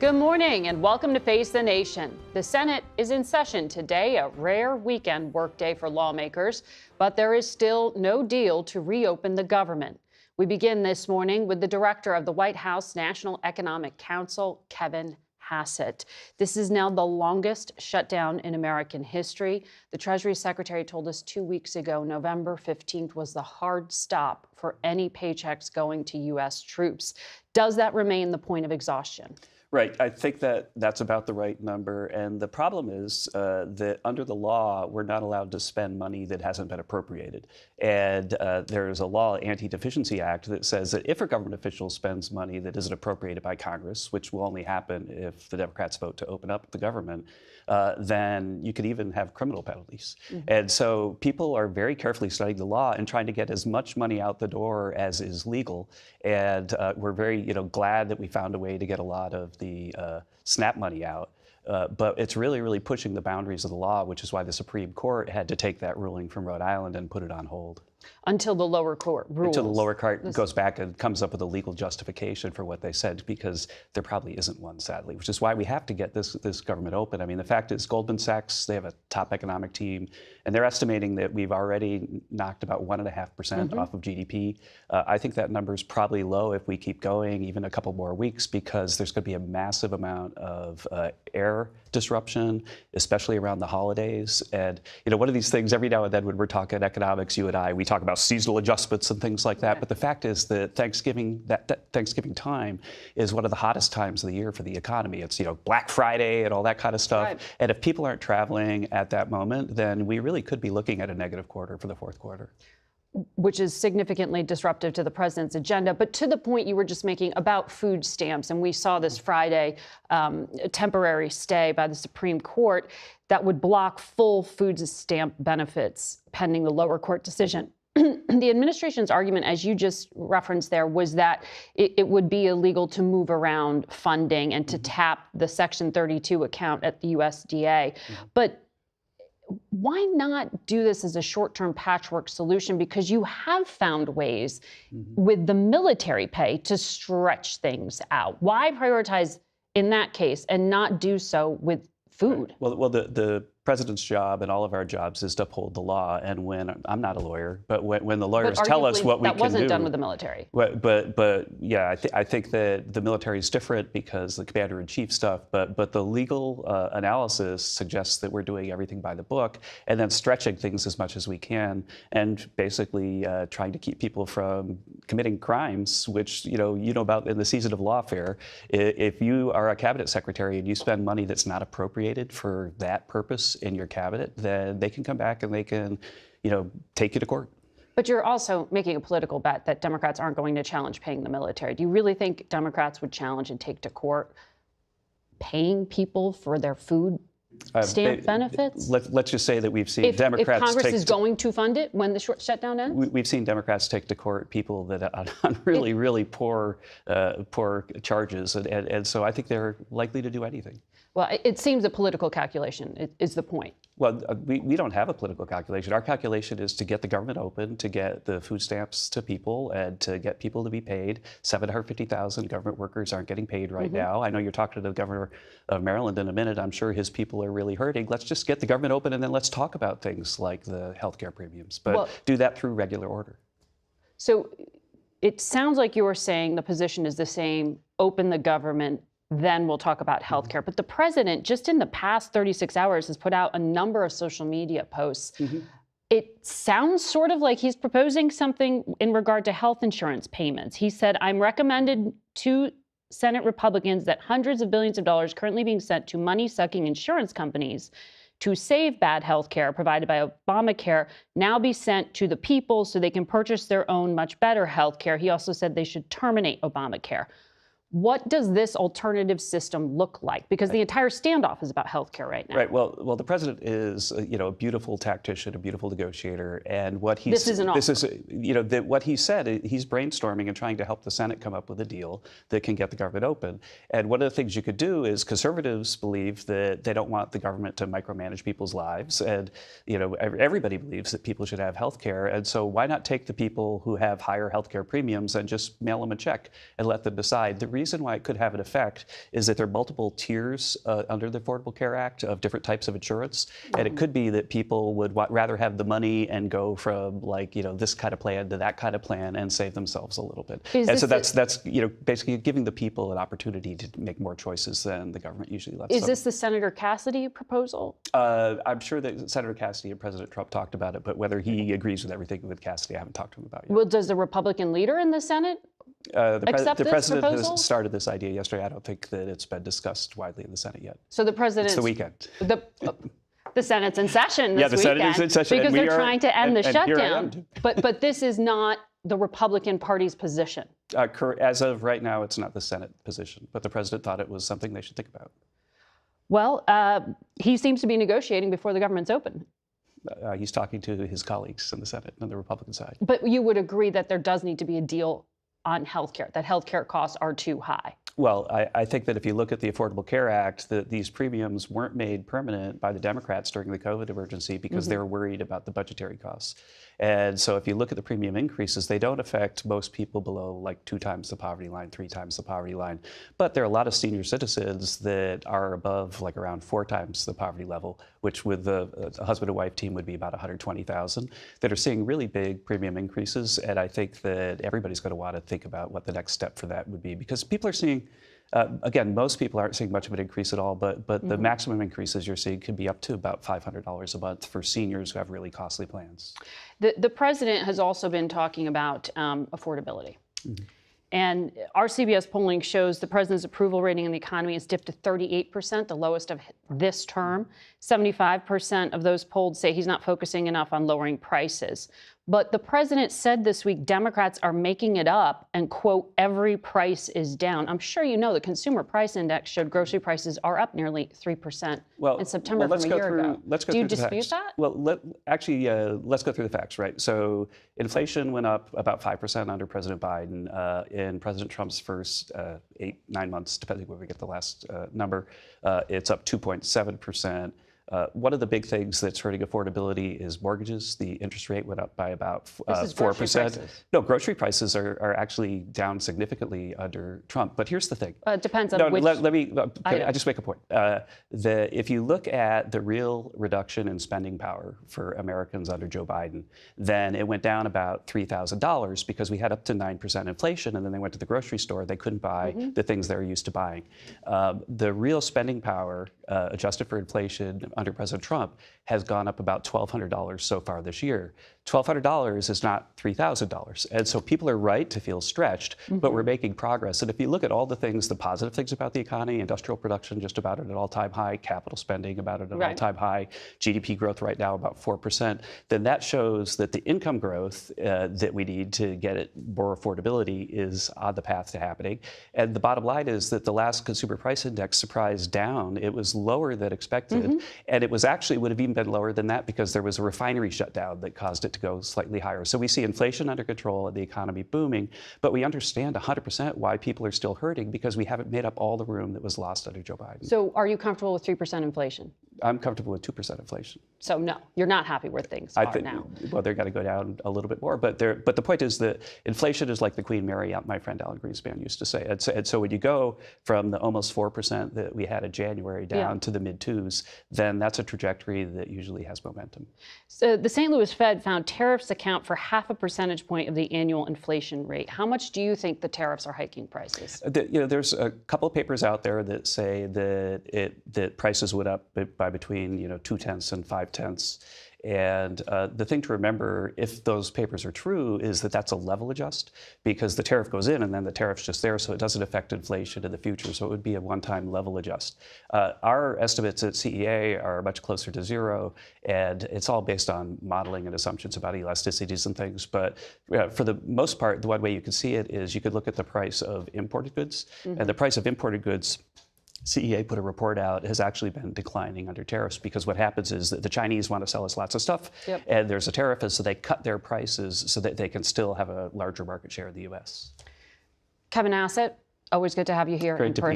Good morning and welcome to Face the Nation. The Senate is in session today, a rare weekend workday for lawmakers, but there is still no deal to reopen the government. We begin this morning with the director of the White House National Economic Council, Kevin Hassett. This is now the longest shutdown in American history. The Treasury Secretary told us 2 weeks ago, November 15th was the hard stop for any paychecks going to U.S. troops. Does that remain the point of exhaustion? Right. I think that that's about the right number. And the problem is that under the law, we're not allowed to spend money that hasn't been appropriated. And there is a law, Anti-Deficiency Act, that says that if a government official spends money that isn't appropriated by Congress, which will only happen if the Democrats vote to open up the government, then you could even have criminal penalties. Mm-hmm. And so people are very carefully studying the law and trying to get as much money out the door as is legal. And we're very, glad that we found a way to get a lot of the SNAP money out. But it's really pushing the boundaries of the law, which is why the Supreme Court had to take that ruling from Rhode Island and put it on hold. Until the lower court rules. Until the lower court goes back and comes up with a legal justification for what they said, because there probably isn't one, sadly, which is why we have to get this government open. I mean, the fact is Goldman Sachs, they have a top economic team, and they're estimating that we've already knocked about 1.5% off of GDP. I think that number is probably low if we keep going even a couple more weeks, because there's going to be a massive amount of air disruption, especially around the holidays. And, one of these things, every now and then when we're talking economics, you and I, we talk about seasonal adjustments and things like that. But the fact is that Thanksgiving time is one of the hottest times of the year for the economy. It's, Black Friday and all that kind of stuff. Right. And if people aren't traveling at that moment, then we really could be looking at a negative quarter for the fourth quarter. Which is significantly disruptive to the president's agenda. But to the point you were just making about food stamps, and we saw this Friday, a temporary stay by the Supreme Court that would block full food stamp benefits pending the lower court decision. The administration's argument, as you just referenced there, was that it would be illegal to move around funding and to tap the Section 32 account at the USDA. But why not do this as a short-term patchwork solution? Because you have found ways with the military pay to stretch things out. Why prioritize in that case and not do so with food? Right. Well, the president's job and all of our jobs is to uphold the law. And when I'm not a lawyer, but when the lawyers tell us what we can do, that wasn't done with the military. But yeah, I think that the military is different because the commander-in-chief stuff. But the legal analysis suggests that we're doing everything by the book and then stretching things as much as we can, and basically trying to keep people from committing crimes, which you know about in the season of lawfare. If you are a cabinet secretary and you spend money that's not appropriated for that purpose in your cabinet, then they can come back and they can, take you to court. But you're also making a political bet that Democrats aren't going to challenge paying the military. Do you really think Democrats would challenge and take to court paying people for their food stamp benefits? Let's just say that we've seen Democrats. If Congress is going to fund it when the shutdown ends? We've seen Democrats take to court people that on really poor charges. And so I think they're likely to do anything. Well, it seems a political calculation is the point. Well, we don't have a political calculation. Our calculation is to get the government open, to get the food stamps to people, and to get people to be paid. 750,000 government workers aren't getting paid right now. I know you're talking to the governor of Maryland in a minute. I'm sure his people are really hurting. Let's just get the government open, and then let's talk about things like the health care premiums. But do that through regular order. So it sounds like you were saying the position is the same: open the government, then we'll talk about health care. But the president, just in the past 36 hours, has put out a number of social media posts. It sounds sort of like he's proposing something in regard to health insurance payments. He said, I'm recommended to Senate Republicans that hundreds of billions of dollars currently being sent to money-sucking insurance companies to save bad health care provided by Obamacare now be sent to the people so they can purchase their own much better health care. He also said they should terminate Obamacare. What does this alternative system look like? Because the entire standoff is about healthcare right now. Right. Well, the president is, a beautiful tactician, a beautiful negotiator, and what he's what he said, he's brainstorming and trying to help the Senate come up with a deal that can get the government open. And one of the things you could do is conservatives believe that they don't want the government to micromanage people's lives, and everybody believes that people should have health care. And so why not take the people who have higher health care premiums and just mail them a check and let them decide? The reason why it could have an effect is that there are multiple tiers under the Affordable Care Act of different types of insurance. And it could be that people would rather have the money and go from this kind of plan to that kind of plan and save themselves a little bit. And so that's basically giving the people an opportunity to make more choices than the government usually lets them. Is this the Senator Cassidy proposal? I'm sure that Senator Cassidy and President Trump talked about it, but whether he agrees with everything with Cassidy, I haven't talked to him about yet. Well, does the Republican leader in the Senate accept the this president proposal? has started this idea yesterday. I don't think that it's been discussed widely in the Senate yet. So the president's... It's the weekend. The Senate's in session this the weekend. Senate is in session. Because they're trying to end the shutdown. But But this is not the Republican Party's position. as of right now, it's not the Senate position, but the president thought it was something they should think about. Well, he seems to be negotiating before the government's open. He's talking to his colleagues in the Senate on the Republican side. But you would agree that there does need to be a deal on health care, that health care costs are too high. Well, I think that if you look at the Affordable Care Act, that these premiums weren't made permanent by the Democrats during the COVID emergency because they were worried about the budgetary costs. And so if you look at the premium increases, they don't affect most people below like 2 times the poverty line, 3 times the poverty line. But there are a lot of senior citizens that are above like around 4 times the poverty level, which with a husband and wife team would be about 120,000, that are seeing really big premium increases. And I think that everybody's going to want to think about what the next step for that would be, because people are seeing, again, most people aren't seeing much of an increase at all, but the maximum increases you're seeing could be up to about $500 a month for seniors who have really costly plans. The president has also been talking about affordability. And our CBS polling shows the president's approval rating in the economy has dipped to 38%, the lowest of this term. 75% of those polled say he's not focusing enough on lowering prices. But the president said this week Democrats are making it up and, quote, every price is down. I'm sure you know the Consumer Price Index showed grocery prices are up nearly 3% in September from a year ago. Do you dispute that? Well, let's go through the facts, right? So inflation went up about 5% under President Biden. In President Trump's first 8-9 months, depending where we get the last number, it's up 2.7%. One of the big things that's hurting affordability is mortgages. The interest rate went up by about 4%. No, grocery prices are actually down significantly under Trump. But here's the thing. It depends on which. I just make a point. If you look at the real reduction in spending power for Americans under Joe Biden, then it went down about $3,000 because we had up to 9% inflation, and then they went to the grocery store. They couldn't buy the things they were used to buying. The real spending power, adjusted for inflation, under President Trump has gone up about $1,200 so far this year. $1,200 is not $3,000. And so people are right to feel stretched, but we're making progress. And if you look at all the things, the positive things about the economy, industrial production just about at an all-time high, capital spending about at an all-time high, GDP growth right now about 4%, then that shows that the income growth that we need to get it more affordability is on the path to happening. And the bottom line is that the last Consumer Price Index surprised down. It was lower than expected. And it was actually would have even been lower than that because there was a refinery shutdown that caused it to go slightly higher. So we see inflation under control and the economy booming, but we understand 100% why people are still hurting because we haven't made up all the room that was lost under Joe Biden. So are you comfortable with 3% inflation? I'm comfortable with 2% inflation. So no, you're not happy where things are now. Well, they're got to go down a little bit more, but the point is that inflation is like the Queen Mary, my friend Alan Greenspan used to say. And so when you go from the almost 4% that we had in January down to the mid-2s, then that's a trajectory that usually has momentum. So the St. Louis Fed found tariffs account for 0.5 percentage point of the annual inflation rate. How much do you think the tariffs are hiking prices? There's a couple of papers out there that say that prices went up by between 0.2 and 0.5. And the thing to remember, if those papers are true, is that that's a level adjust because the tariff goes in and then the tariff's just there, so it doesn't affect inflation in the future. So it would be a one-time level adjust. Our estimates at CEA are much closer to 0, and it's all based on modeling and assumptions about elasticities and things. But for the most part, the one way you could see it is you could look at the price of imported goods, and the price of imported goods, CEA put a report out, has actually been declining under tariffs because what happens is that the Chinese want to sell us lots of stuff and there's a tariff, and so they cut their prices so that they can still have a larger market share in the U.S. Kevin Hassett, always good to have you here in person.